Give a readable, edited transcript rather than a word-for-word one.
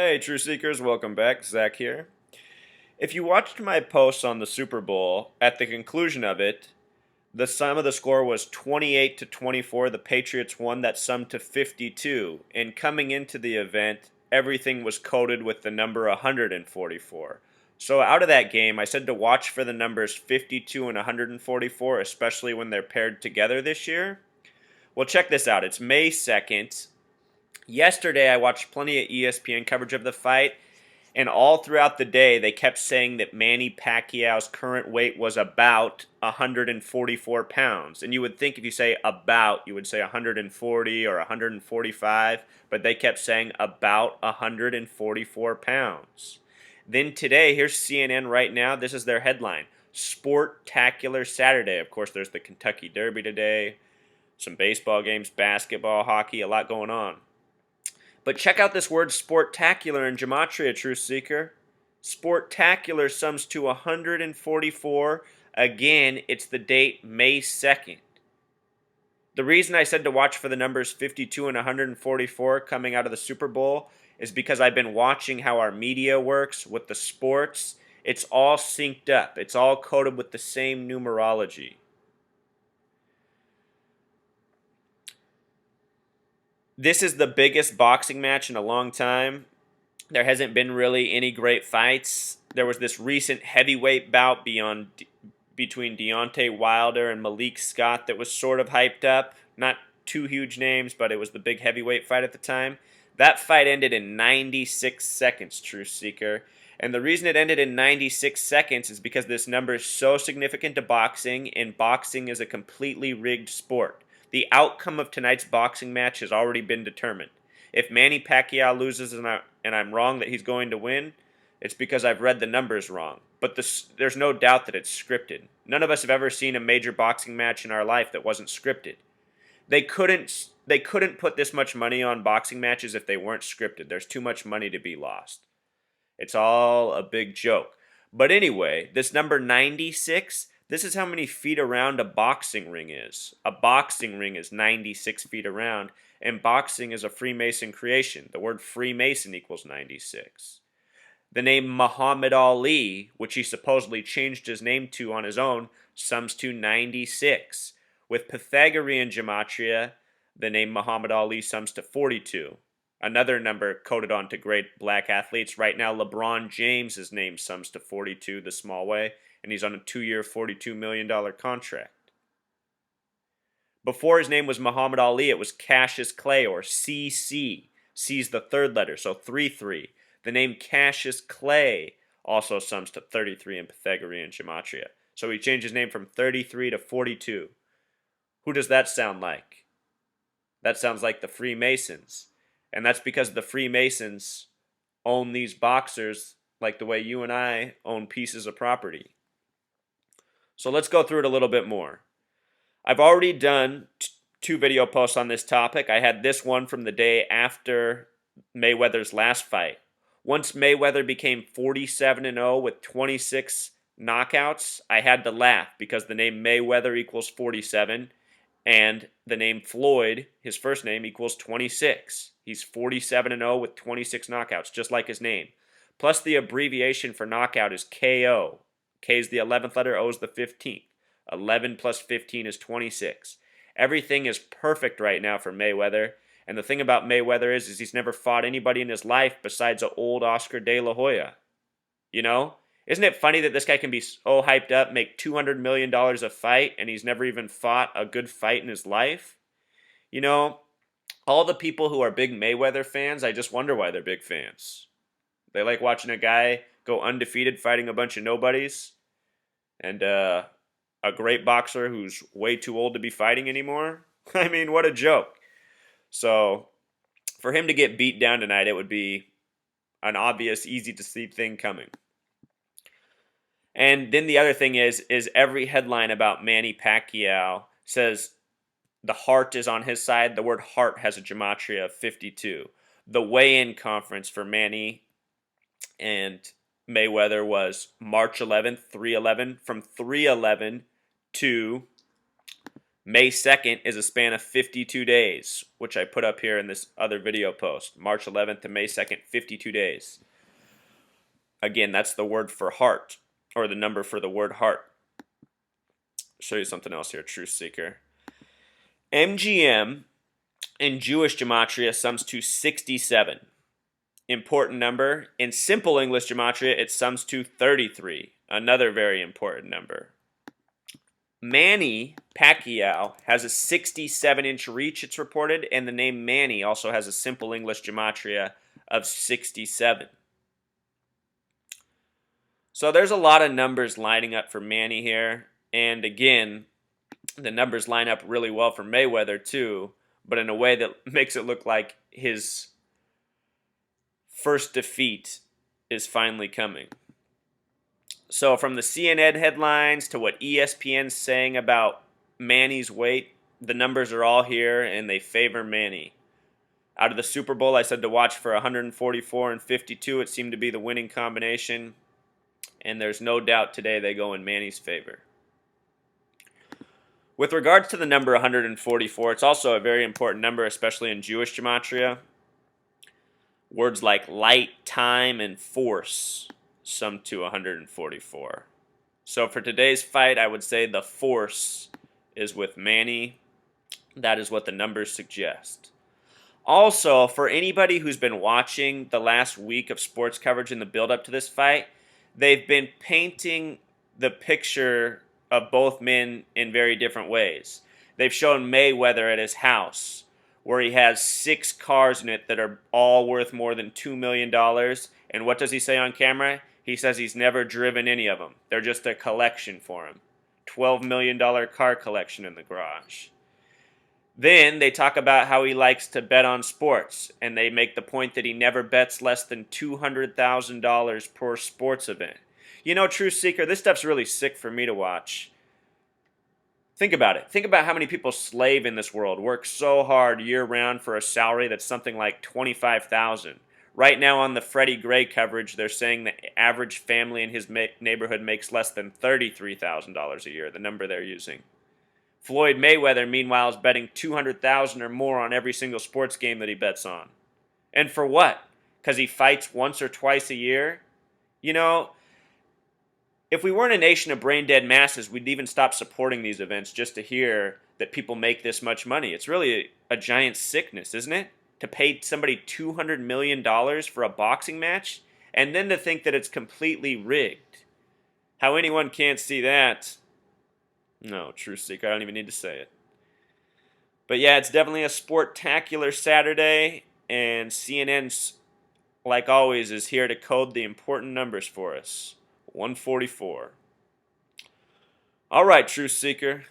Hey, True Seekers, welcome back. Zach here. If you watched my posts on the Super Bowl, at the conclusion of it, the sum of the score was 28 to 24. The Patriots won that sum to 52. And coming into the event, everything was coded with the number 144. So out of that game, I said to watch for the numbers 52 and 144, especially when they're paired together this year. Well, check this out. It's May 2nd. Yesterday, I watched plenty of ESPN coverage of the fight, and all throughout the day, they kept saying that Manny Pacquiao's current weight was about 144 pounds. And you would think if you say about, you would say 140 or 145, but they kept saying about 144 pounds. Then today, here's CNN right now. This is their headline: Sportacular Saturday. Of course, there's the Kentucky Derby today, some baseball games, basketball, hockey, a lot going on. But check out this word sportacular in gematria, Truth Seeker. Sportacular sums to 144. Again, it's the date May 2nd. The reason I said to watch for the numbers 52 and 144 coming out of the Super Bowl is because I've been watching how our media works with the sports. It's all synced up. It's all coded with the same numerology. This is the biggest boxing match in a long time. There hasn't been really any great fights. There was this recent heavyweight bout between Deontay Wilder and Malik Scott that was sort of hyped up. Not two huge names, but it was the big heavyweight fight at the time. That fight ended in 96 seconds, Truth Seeker. And the reason it ended in 96 seconds is because this number is so significant to boxing, and boxing is a completely rigged sport. The outcome of tonight's boxing match has already been determined. If Manny Pacquiao loses and I'm wrong that he's going to win, it's because I've read the numbers wrong. But there's no doubt that it's scripted. None of us have ever seen a major boxing match in our life that wasn't scripted. They couldn't put this much money on boxing matches if they weren't scripted. There's too much money to be lost. It's all a big joke. But anyway, this number 96, this is how many feet around a boxing ring is. A boxing ring is 96 feet around, and boxing is a Freemason creation. The word Freemason equals 96. The name Muhammad Ali, which he supposedly changed his name to on his own, sums to 96. With Pythagorean gematria, the name Muhammad Ali sums to 42. Another number coded on to great black athletes. Right now, LeBron James' name sums to 42 the small way, and he's on a 2-year, $42 million contract. Before his name was Muhammad Ali, it was Cassius Clay, or CC. C's the third letter, so 3-3. The name Cassius Clay also sums to 33 in Pythagorean gematria. So he changed his name from 33 to 42. Who does that sound like? That sounds like the Freemasons. And that's because the Freemasons own these boxers like the way you and I own pieces of property. So let's go through it a little bit more. I've already done two video posts on this topic. I had this one from the day after Mayweather's last fight. Once Mayweather became 47-0 with 26 knockouts, I had to laugh because the name Mayweather equals 47, and the name Floyd, his first name, equals 26. He's 47-0 with 26 knockouts, just like his name. Plus the abbreviation for knockout is KO. K is the 11th letter, O is the 15th. 11 plus 15 is 26. Everything is perfect right now for Mayweather. And the thing about Mayweather is he's never fought anybody in his life besides an old Oscar De La Hoya. You know? Isn't it funny that this guy can be so hyped up, make $200 million a fight, and he's never even fought a good fight in his life? You know, all the people who are big Mayweather fans, I just wonder why they're big fans. They like watching a guy go undefeated fighting a bunch of nobodies, and a great boxer who's way too old to be fighting anymore. I mean, what a joke. So, for him to get beat down tonight, it would be an obvious, easy to see thing coming. And then the other thing is every headline about Manny Pacquiao says the heart is on his side. The word heart has a gematria of 52. The weigh-in conference for Manny and Mayweather was March 11th, 311, from 311 to May 2nd is a span of 52 days, which I put up here in this other video post. March 11th to May 2nd, 52 days. Again, that's the word for heart, or the number for the word heart. Show you something else here, Truth Seeker. MGM in Jewish gematria sums to 67. Important number. In simple English gematria, it sums to 33. Another very important number. Manny Pacquiao has a 67-inch reach, it's reported, and the name Manny also has a simple English gematria of 67. So there's a lot of numbers lining up for Manny here. And again, the numbers line up really well for Mayweather too, but in a way that makes it look like his first defeat is finally coming. So from the CNN headlines to what ESPN's saying about Manny's weight, the numbers are all here and they favor Manny. Out of the Super Bowl, I said to watch for 144 and 52. It seemed to be the winning combination. And there's no doubt today they go in Manny's favor. With regards to the number 144, it's also a very important number, especially in Jewish gematria. Words like light, time, and force sum to 144. So for today's fight, I would say the force is with Manny. That is what the numbers suggest. Also, for anybody who's been watching the last week of sports coverage in the build-up to this fight, they've been painting the picture of both men in very different ways. They've shown Mayweather at his house, where he has 6 cars in it that are all worth more than $2 million. And what does he say on camera? He says he's never driven any of them. They're just a collection for him. $12 million car collection in the garage. Then they talk about how he likes to bet on sports, and they make the point that he never bets less than $200,000 per sports event. You know, Truth Seeker, this stuff's really sick for me to watch. Think about it. Think about how many people slave in this world, work so hard year-round for a salary that's something like $25,000. Right now on the Freddie Gray coverage, they're saying the average family in his neighborhood makes less than $33,000 a year, the number they're using. Floyd Mayweather, meanwhile, is betting $200,000 or more on every single sports game that he bets on. And for what? Because he fights once or twice a year? You know, if we weren't a nation of brain-dead masses, we'd even stop supporting these events just to hear that people make this much money. It's really a giant sickness, isn't it? To pay somebody $200 million for a boxing match, and then to think that it's completely rigged. How anyone can't see that? No, Truth Seeker, I don't even need to say it. But yeah, it's definitely a sportacular Saturday, and CNN, like always, is here to code the important numbers for us. 144. All right, Truth Seeker.